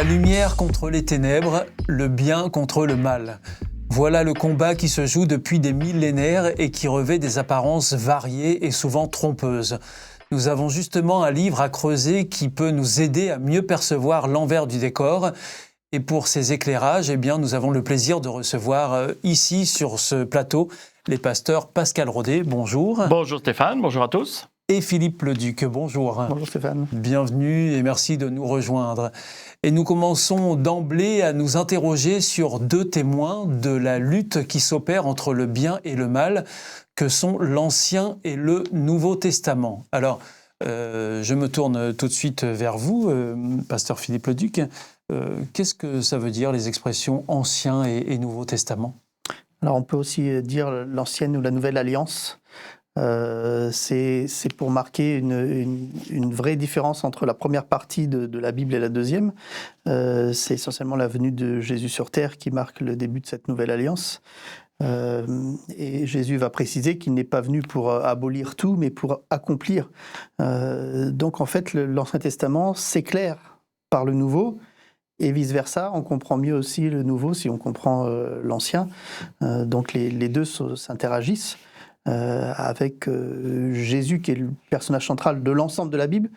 La lumière contre les ténèbres, le bien contre le mal. Voilà le combat qui se joue depuis des millénaires et qui revêt des apparences variées et souvent trompeuses. Nous avons justement un livre à creuser qui peut nous aider à mieux percevoir l'envers du décor. Et pour ces éclairages, nous avons le plaisir de recevoir ici, sur ce plateau, les pasteurs Pascal Rodet. Bonjour. Bonjour Stéphane, bonjour à tous. Et Philippe Leduc, bonjour. Bonjour Stéphane. Bienvenue et merci de nous rejoindre. Et nous commençons d'emblée à nous interroger sur deux témoins de la lutte qui s'opère entre le bien et le mal, que sont l'Ancien et le Nouveau Testament. Alors, je me tourne tout de suite vers vous, pasteur Philippe Leduc. Qu'est-ce que ça veut dire, les expressions Ancien et Nouveau Testament ? Alors, on peut aussi dire l'Ancienne ou la Nouvelle Alliance. C'est pour marquer une vraie différence entre la première partie de la Bible et la deuxième. C'est essentiellement la venue de Jésus sur terre qui marque le début de cette nouvelle alliance. Et Jésus va préciser qu'il n'est pas venu pour abolir tout, mais pour accomplir. Donc en fait, l'Ancien Testament s'éclaire par le Nouveau, et vice-versa. On comprend mieux aussi le Nouveau si on comprend l'Ancien. Donc les deux s'interagissent. Avec Jésus qui est le personnage central de l'ensemble de la Bible,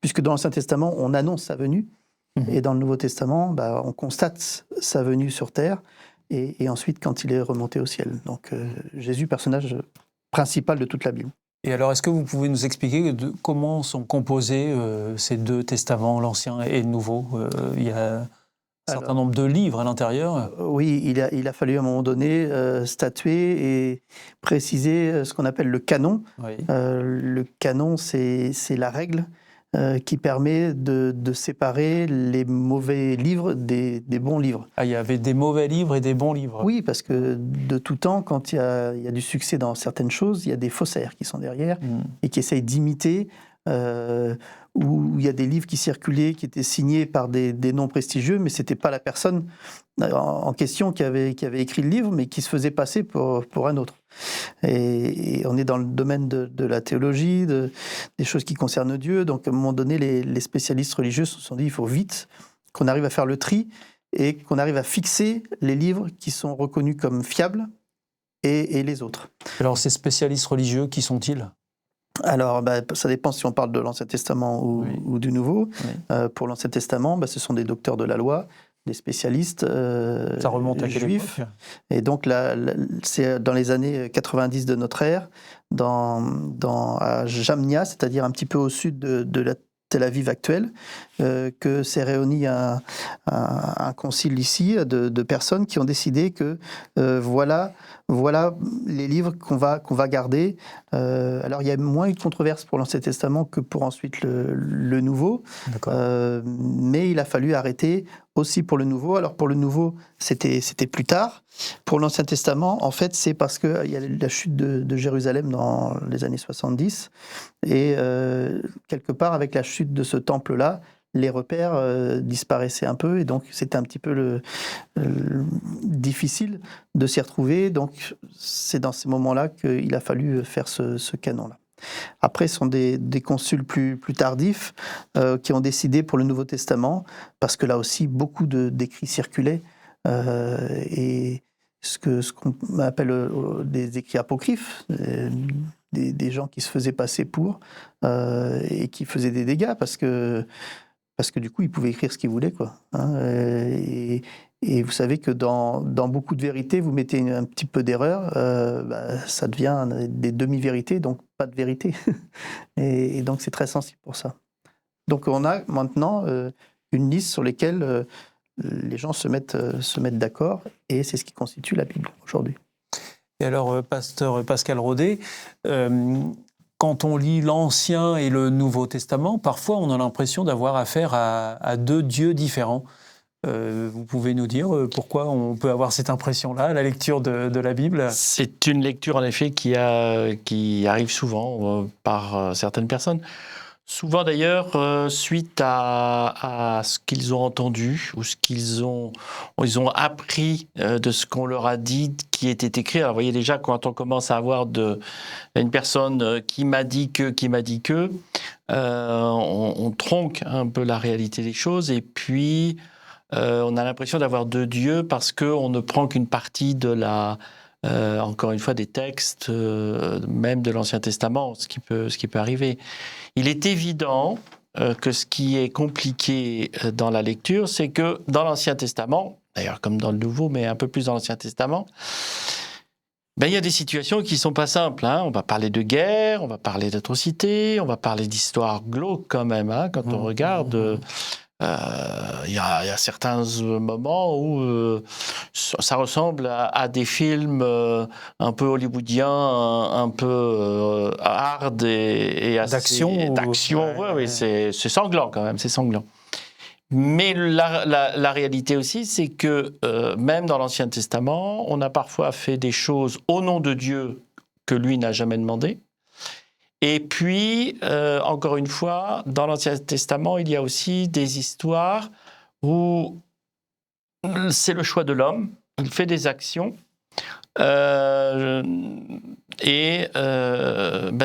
puisque dans l'Ancien Testament, on annonce sa venue, et dans le Nouveau Testament, on constate sa venue sur terre, et ensuite quand il est remonté au ciel. Donc Jésus, personnage principal de toute la Bible. Et alors, est-ce que vous pouvez nous expliquer comment sont composés ces deux testaments, l'Ancien et le Nouveau ? Il y a un certain nombre de livres à l'intérieur. Oui, il a fallu à un moment donné statuer et préciser ce qu'on appelle le canon. Oui. Le canon, c'est la règle qui permet de séparer les mauvais livres des bons livres. Ah, il y avait des mauvais livres et des bons livres. Oui, parce que de tout temps, quand il y a du succès dans certaines choses, il y a des faussaires qui sont derrière et qui essayent d'imiter. Où il y a des livres qui circulaient, qui étaient signés par des noms prestigieux, mais ce n'était pas la personne en question qui avait écrit le livre, mais qui se faisait passer pour un autre. Et on est dans le domaine de la théologie, des choses qui concernent Dieu. Donc à un moment donné, les spécialistes religieux se sont dit il faut vite qu'on arrive à faire le tri et qu'on arrive à fixer les livres qui sont reconnus comme fiables et les autres. Alors ces spécialistes religieux, qui sont-ils ? Alors, ça dépend si on parle de l'Ancien Testament ou du Nouveau. Oui. Pour l'Ancien Testament, ce sont des docteurs de la loi, des spécialistes ça remonte à juifs. Et donc, c'est dans les années 90 de notre ère, à Jamnia, c'est-à-dire un petit peu au sud de la Tel Aviv actuelle, que s'est réuni un concile ici de personnes qui ont décidé que voilà les livres qu'on va garder. Alors il y a moins eu de controverse pour l'Ancien Testament que pour ensuite le Nouveau, mais il a fallu arrêter aussi pour le Nouveau. Alors pour le Nouveau, c'était plus tard. Pour l'Ancien Testament, en fait, c'est parce qu'il y a la chute de Jérusalem dans les années 70, et quelque part, avec la chute de ce temple-là, les repères disparaissaient un peu, et donc c'était un petit peu difficile de s'y retrouver. Donc c'est dans ces moments-là qu'il a fallu faire ce canon-là. Après, ce sont des consuls plus tardifs qui ont décidé pour le Nouveau Testament, parce que là aussi, beaucoup d'écrits circulaient, et ce qu'on appelle des écrits apocryphes, des gens qui se faisaient passer pour, et qui faisaient des dégâts, parce que du coup, ils pouvaient écrire ce qu'ils voulaient, quoi. Et vous savez que dans beaucoup de vérités, vous mettez un petit peu d'erreur, ça devient des demi-vérités, donc pas de vérité. Et donc, c'est très sensible pour ça. Donc, on a maintenant une liste sur laquelle les gens se mettent d'accord, et c'est ce qui constitue la Bible aujourd'hui. Et alors, pasteur Pascal Rodet, quand on lit l'Ancien et le Nouveau Testament, parfois on a l'impression d'avoir affaire à deux dieux différents. Vous pouvez nous dire pourquoi on peut avoir cette impression-là à la lecture de la Bible ? C'est une lecture en effet qui arrive souvent par certaines personnes. Souvent d'ailleurs, suite à ce qu'ils ont entendu ou ce qu'ils ont appris de ce qu'on leur a dit qui était écrit. Alors vous voyez déjà, quand on commence à avoir une personne qui m'a dit que, on tronque un peu la réalité des choses, et puis on a l'impression d'avoir deux dieux parce qu'on ne prend qu'une partie de encore une fois, des textes, même de l'Ancien Testament, ce qui peut arriver. Il est évident que ce qui est compliqué dans la lecture, c'est que dans l'Ancien Testament, d'ailleurs comme dans le Nouveau, mais un peu plus dans l'Ancien Testament, il y a des situations qui ne sont pas simples. On va parler de guerre, on va parler d'atrocités, on va parler d'histoires glauques quand même. Quand on regarde, il y a certains moments où ça ressemble à des films un peu hollywoodiens, un peu hard et assez... D'action, oui, c'est sanglant quand même, c'est sanglant. Mais la réalité aussi, c'est que même dans l'Ancien Testament, on a parfois fait des choses au nom de Dieu que lui n'a jamais demandé. Et puis, encore une fois, dans l'Ancien Testament, il y a aussi des histoires où c'est le choix de l'homme, il fait des actions, et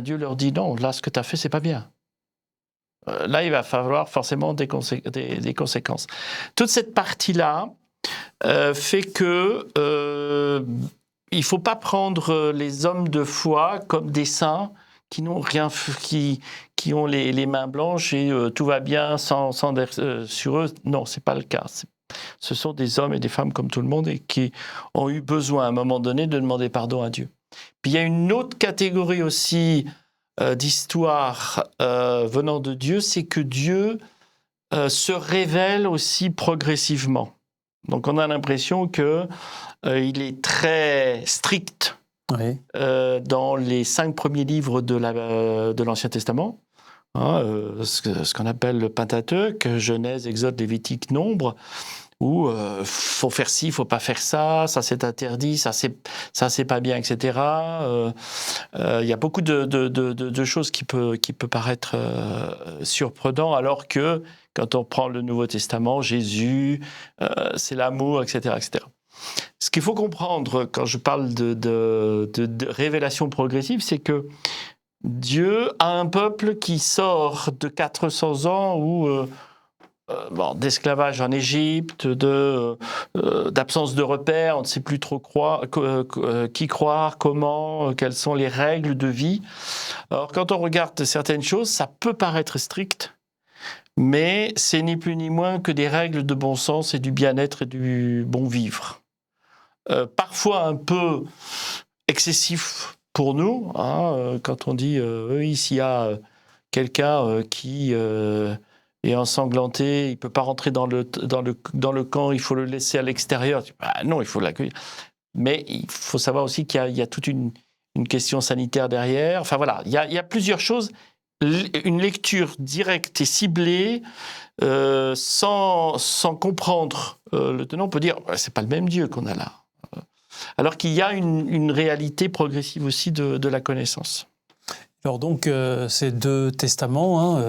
Dieu leur dit non, là, ce que tu as fait, c'est pas bien. Là, il va falloir forcément des conséquences. Toute cette partie-là fait que il ne faut pas prendre les hommes de foi comme des saints qui n'ont rien, qui ont les mains blanches et tout va bien sans sur eux. Non, c'est pas le cas. Ce sont des hommes et des femmes comme tout le monde et qui ont eu besoin à un moment donné de demander pardon à Dieu. Puis il y a une autre catégorie aussi d'histoire venant de Dieu, c'est que Dieu se révèle aussi progressivement. Donc on a l'impression qu'il est très strict dans les 5 premiers livres de l'Ancien Testament, ce qu'on appelle le Pentateuque, Genèse, Exode, Lévitique, Nombre, où faut faire ci, faut pas faire ça, ça c'est interdit, ça c'est pas bien, etc. Il y a beaucoup de choses qui peut paraître surprenant, alors que quand on prend le Nouveau Testament, Jésus, c'est l'amour, etc., etc. Ce qu'il faut comprendre quand je parle de révélation progressive, c'est que Dieu a un peuple qui sort de 400 ans où d'esclavage en Égypte, d'absence de repères, on ne sait plus trop qui croire, comment, quelles sont les règles de vie. Alors quand on regarde certaines choses, ça peut paraître strict, mais c'est ni plus ni moins que des règles de bon sens et du bien-être et du bon vivre. Parfois un peu excessif pour nous, quand on dit oui, s'il y a quelqu'un qui est ensanglanté, il ne peut pas rentrer dans le camp, il faut le laisser à l'extérieur. Non, il faut l'accueillir. Mais il faut savoir aussi qu'il y a toute une question sanitaire derrière. Enfin voilà, il y a plusieurs choses. Une lecture directe et ciblée, sans comprendre le tenant, on peut dire c'est pas le même Dieu qu'on a là. Alors qu'il y a une réalité progressive aussi de la connaissance. Alors donc, ces 2 testaments,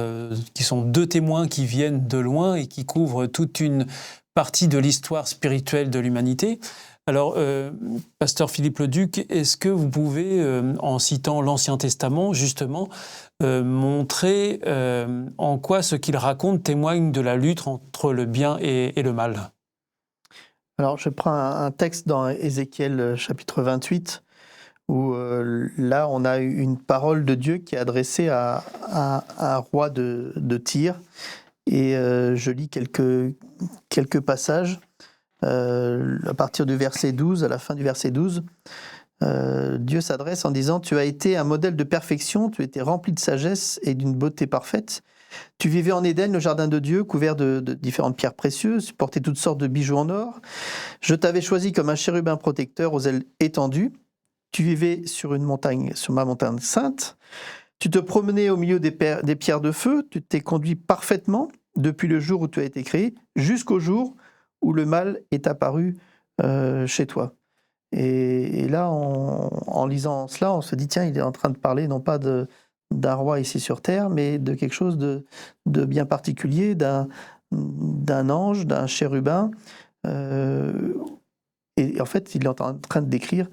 qui sont 2 témoins qui viennent de loin et qui couvrent toute une partie de l'histoire spirituelle de l'humanité. Alors, pasteur Philippe Leduc, est-ce que vous pouvez, en citant l'Ancien Testament, justement, montrer en quoi ce qu'il raconte témoigne de la lutte entre le bien et le mal ? Alors, je prends un texte dans Ézéchiel chapitre 28, où là, on a une parole de Dieu qui est adressée à un roi de Tyr. Et je lis quelques passages. À partir du verset 12, à la fin du verset 12, Dieu s'adresse en disant « Tu as été un modèle de perfection, tu étais rempli de sagesse et d'une beauté parfaite. Tu vivais en Éden, le jardin de Dieu, couvert de différentes pierres précieuses, tu portais toutes sortes de bijoux en or. Je t'avais choisi comme un chérubin protecteur aux ailes étendues. Tu vivais sur ma montagne sainte. Tu te promenais au milieu des pierres de feu. Tu t'es conduit parfaitement depuis le jour où tu as été créé jusqu'au jour où le mal est apparu chez toi. » Et là, en lisant cela, on se dit, tiens, il est en train de parler non pas d'un roi ici sur terre, mais de quelque chose de bien particulier, d'un ange, d'un chérubin. Et en fait, il est en train de décrire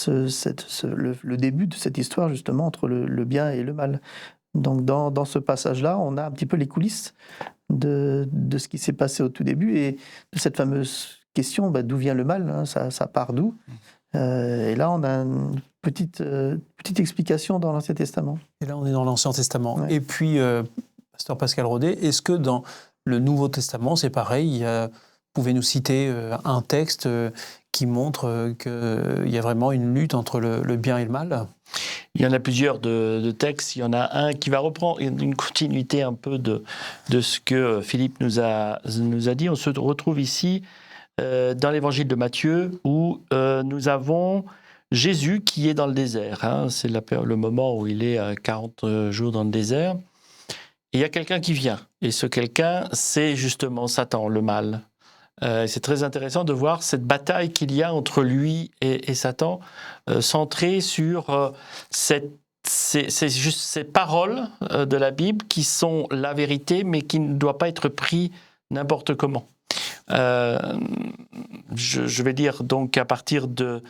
le début de cette histoire, justement, entre le bien et le mal. Donc dans ce passage-là, on a un petit peu les coulisses de ce qui s'est passé au tout début et de cette fameuse question, d'où vient le mal, hein, ça part d'où? Et là, on a une petite explication dans l'Ancien Testament. Et là, on est dans l'Ancien Testament. Ouais. Et puis, Pasteur Pascal Rodet, est-ce que dans le Nouveau Testament, c'est pareil, vous pouvez nous citer un texte qui montre qu'il y a vraiment une lutte entre le bien et le mal? Il y en a plusieurs de textes. Il y en a un qui va reprendre une continuité un peu de ce que Philippe nous a dit. On se retrouve ici dans l'évangile de Matthieu où nous avons Jésus qui est dans le désert. Hein. C'est le moment où il est à 40 jours dans le désert. Et il y a quelqu'un qui vient. Et ce quelqu'un, c'est justement Satan, le mal. C'est très intéressant de voir cette bataille qu'il y a entre lui et Satan, centrée sur ces paroles de la Bible qui sont la vérité, mais qui ne doivent pas être prises n'importe comment. Je vais lire donc à partir de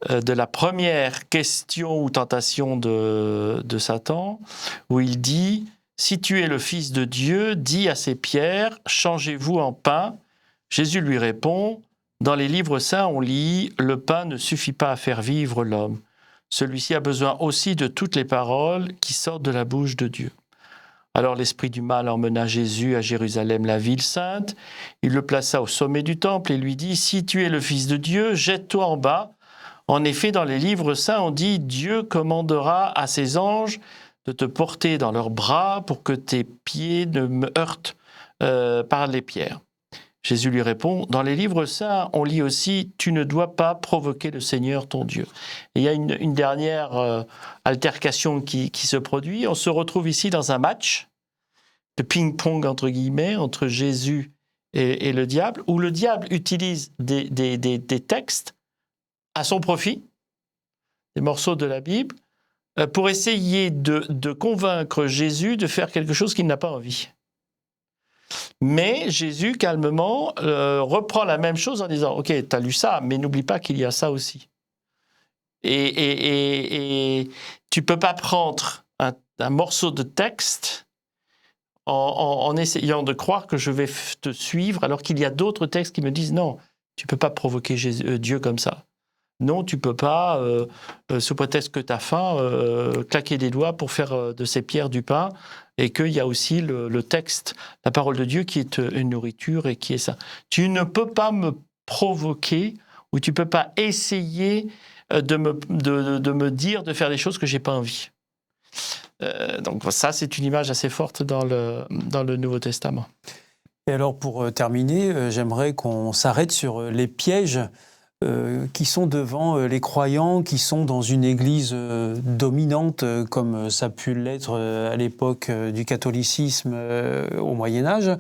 la première question ou tentation de Satan, où il dit « Si tu es le Fils de Dieu, dis à ces pierres, changez-vous en pain. » Jésus lui répond, « Dans les livres saints, on lit « Le pain ne suffit pas à faire vivre l'homme. Celui-ci a besoin aussi de toutes les paroles qui sortent de la bouche de Dieu. » Alors l'esprit du mal emmena Jésus à Jérusalem, la ville sainte. Il le plaça au sommet du temple et lui dit, « Si tu es le Fils de Dieu, jette-toi en bas. En effet, dans les livres saints, on dit, Dieu commandera à ses anges de te porter dans leurs bras pour que tes pieds ne me heurtent par les pierres. » Jésus lui répond, « Dans les livres saints, on lit aussi, tu ne dois pas provoquer le Seigneur ton Dieu. » Et il y a une dernière altercation qui se produit. On se retrouve ici dans un match de ping-pong, entre guillemets, entre Jésus et le diable, où le diable utilise des textes à son profit, des morceaux de la Bible, pour essayer de convaincre Jésus de faire quelque chose qu'il n'a pas envie. Mais Jésus, calmement, reprend la même chose en disant « Ok, tu as lu ça, mais n'oublie pas qu'il y a ça aussi. » Et tu ne peux pas prendre un morceau de texte en essayant de croire que je vais te suivre, alors qu'il y a d'autres textes qui me disent « Non, tu ne peux pas provoquer Dieu comme ça. Non, tu ne peux pas, sous prétexte que tu as faim, claquer des doigts pour faire de ces pierres du pain. » Et qu'il y a aussi le texte, la parole de Dieu qui est une nourriture et qui est ça. Tu ne peux pas me provoquer ou tu ne peux pas essayer de me dire de faire des choses que je n'ai pas envie. Donc ça, c'est une image assez forte dans le Nouveau Testament. Et alors pour terminer, j'aimerais qu'on s'arrête sur les pièges qui sont devant les croyants, qui sont dans une église dominante, comme ça a pu l'être à l'époque du catholicisme au Moyen-Âge.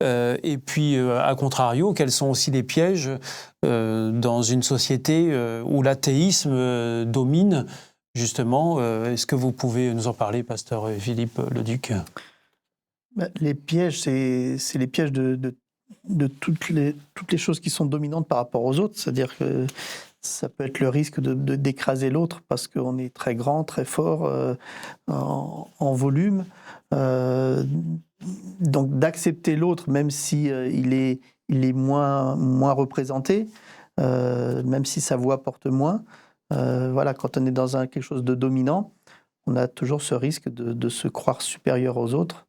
Et puis, à contrario, quels sont aussi les pièges dans une société où l'athéisme domine, justement. Est-ce que vous pouvez nous en parler, pasteur Philippe Leduc? Les pièges, c'est les pièges de toutes les choses qui sont dominantes par rapport aux autres. C'est-à-dire que ça peut être le risque d'écraser l'autre parce qu'on est très grand, très fort en volume. Donc d'accepter l'autre, même si il est moins représenté, même si sa voix porte moins. Voilà, quand on est dans quelque chose de dominant, on a toujours ce risque de se croire supérieur aux autres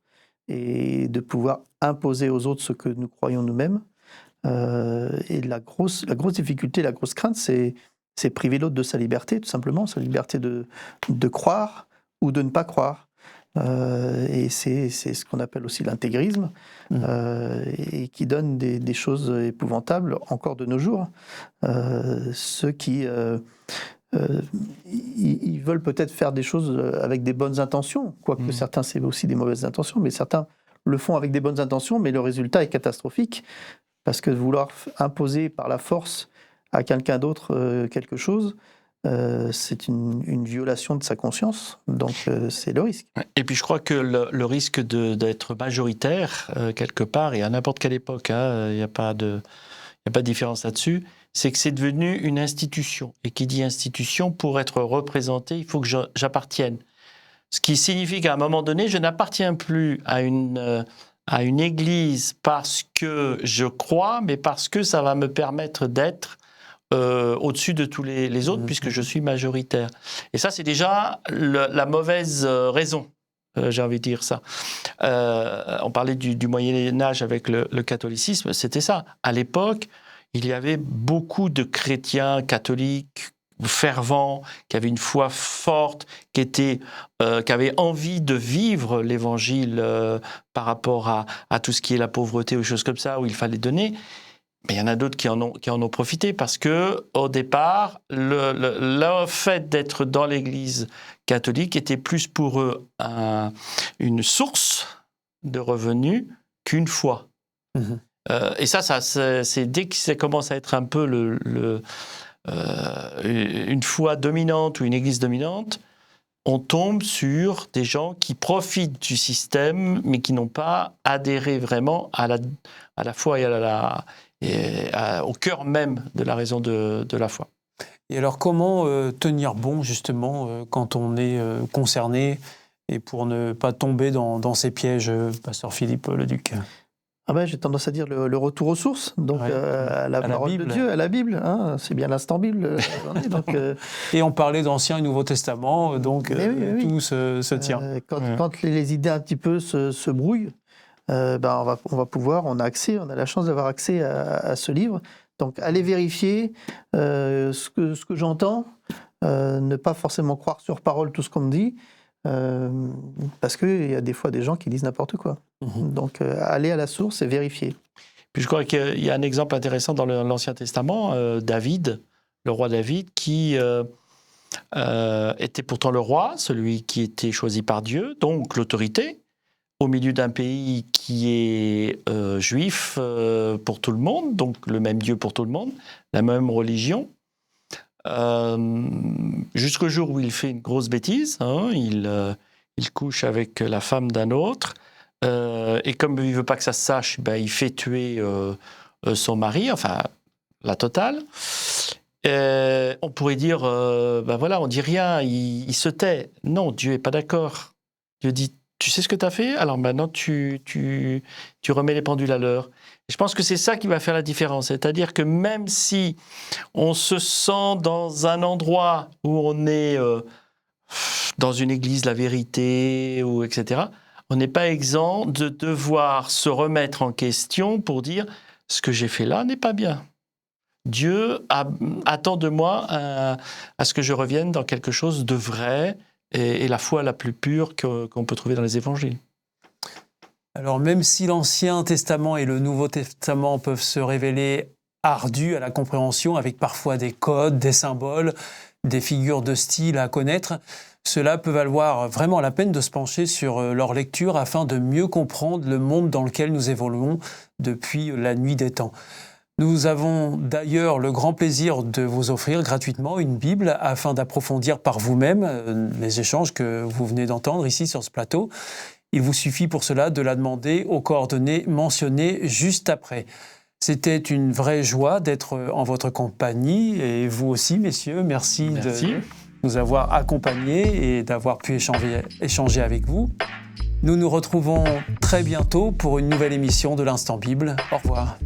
et de pouvoir imposer aux autres ce que nous croyons nous-mêmes. Et la grosse difficulté, la grosse crainte, c'est priver l'autre de sa liberté, tout simplement, sa liberté de croire ou de ne pas croire. Et c'est ce qu'on appelle aussi l'intégrisme, et qui donne des choses épouvantables encore de nos jours. Ceux qui ils veulent peut-être faire des choses avec des bonnes intentions, quoique certains c'est aussi des mauvaises intentions, mais certains le font avec des bonnes intentions, mais le résultat est catastrophique, parce que vouloir imposer par la force à quelqu'un d'autre quelque chose, c'est une violation de sa conscience, donc c'est le risque. Et puis je crois que le risque d'être majoritaire, quelque part, et à n'importe quelle époque, il n'y a pas de différence là-dessus, c'est que c'est devenu une institution. Et qui dit institution, pour être représenté, il faut que j'appartienne. Ce qui signifie qu'à un moment donné, je n'appartiens plus à une église parce que je crois, mais parce que ça va me permettre d'être au-dessus de tous les autres, puisque je suis majoritaire. Et ça, c'est déjà la mauvaise raison, j'ai envie de dire ça. On parlait du Moyen-Âge avec le catholicisme, c'était ça. À l'époque, il y avait beaucoup de chrétiens catholiques fervents, qui avaient une foi forte, qui avaient envie de vivre l'évangile par rapport à tout ce qui est la pauvreté ou des choses comme ça, où il fallait donner. Mais il y en a d'autres qui en ont profité parce que, au départ, le fait d'être dans l'Église catholique était plus pour eux une source de revenus qu'une foi. Mmh. Et ça c'est dès que ça commence à être un peu une foi dominante ou une Église dominante, on tombe sur des gens qui profitent du système, mais qui n'ont pas adhéré vraiment à la foi et au cœur même de la raison de la foi. Et alors, comment tenir bon, justement, quand on est concerné, et pour ne pas tomber dans ces pièges, Pasteur Philippe Leduc? J'ai tendance à dire le retour aux sources, donc à la parole de Dieu, à la Bible. Hein, c'est bien l'instant Bible. Et on parlait d'Ancien et Nouveau Testament, donc tout se tient. Quand les idées un petit peu se brouillent, on a la chance d'avoir accès à ce livre. Donc, allez vérifier ce que j'entends, ne pas forcément croire sur parole tout ce qu'on me dit, parce qu'il y a des fois des gens qui disent n'importe quoi. Donc, allez à la source et vérifier. Puis je crois qu'il y a un exemple intéressant dans l'Ancien Testament, David, le roi David, qui était pourtant le roi, celui qui était choisi par Dieu, donc l'autorité, au milieu d'un pays qui est juif pour tout le monde, donc le même Dieu pour tout le monde, la même religion, jusqu'au jour où il fait une grosse bêtise, hein, il couche avec la femme d'un autre, et comme il ne veut pas que ça se sache, il fait tuer son mari, enfin la totale. On pourrait dire, on dit rien, il se tait. Non, Dieu n'est pas d'accord. Dieu dit, tu sais ce que tu as fait? Alors maintenant, tu remets les pendules à l'heure. Et je pense que c'est ça qui va faire la différence. C'est-à-dire que même si on se sent dans un endroit où on est dans une église, la vérité, etc., on n'est pas exempt de devoir se remettre en question pour dire « ce que j'ai fait là n'est pas bien ». Dieu attend de moi à ce que je revienne dans quelque chose de vrai, et la foi la plus pure qu'on peut trouver dans les évangiles. Alors même si l'Ancien Testament et le Nouveau Testament peuvent se révéler ardus à la compréhension, avec parfois des codes, des symboles, des figures de style à connaître, cela peut valoir vraiment la peine de se pencher sur leur lecture afin de mieux comprendre le monde dans lequel nous évoluons depuis la nuit des temps. Nous avons d'ailleurs le grand plaisir de vous offrir gratuitement une Bible afin d'approfondir par vous-même les échanges que vous venez d'entendre ici sur ce plateau. Il vous suffit pour cela de la demander aux coordonnées mentionnées juste après. C'était une vraie joie d'être en votre compagnie et vous aussi, messieurs, merci. De nous avoir accompagnés et d'avoir pu échanger avec vous. Nous nous retrouvons très bientôt pour une nouvelle émission de l'Instant Bible. Au revoir.